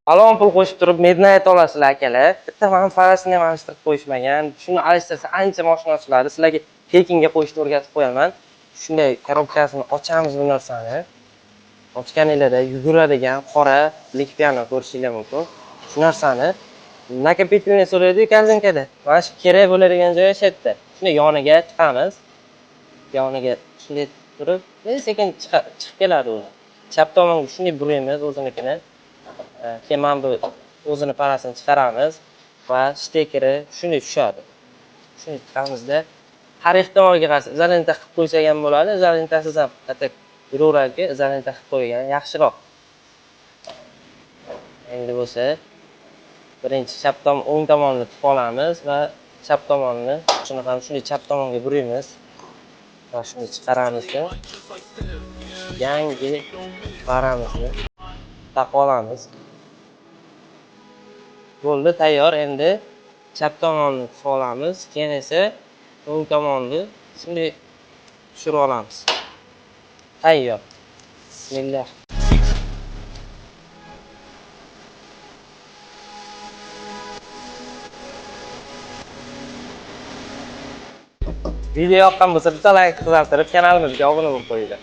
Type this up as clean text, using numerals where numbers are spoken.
Alon pul qo'shib turib Midnight olasizlar akalar. Bitta manfaatini ham alishtirib qo'yishmagan. Shuni alishtirsa ancha mashina ochiladi. Sizlarga tekinga qo'yishni o'rgatib qo'yaman. Shunday korobkasini ochamiz bu narsani. Ochganinglarda yuguradigan qora Lipiano ko'rishingiz mumkin. Shu narsani nakopitelniy so'raydi korzinkada. Mana shu kerak bo'ladigan joyi shu yerda. Shuni yoniga chiqamiz. Yoniga shunday turib, sekin chiqib keladi o'zi. Chap tomonga shunday buraymiz o'zinikini. Keyin mana bu o'zini parasini chiqaramiz va stekeri shunday tushadi. Shunday chiqamizda har ehtimolga qarshi izolenta qilib qo'ysak ham bo'ladi. Izolentasiz ham atak yuraveradi, izolenta qilib qo'ygan yaxshiroq. Endi bo'lsa birinchi chap tomon o'ng tomonni tutib olamiz va chap tomonni shuni ham shunday chap tomonga buraymiz. Va shuni chiqaramiz. Yangi paramizni taqib olamiz. Bo'ldi, tayyor. Endi chap tomonni tutib olamiz. Keyin esa o'ng tomonni shunday tushirib olamiz. Tayyor. Bismillah. Video yoqqan bo'lsa bitta like qilib, kanalimizga obuna bo'lib qo'yinglar.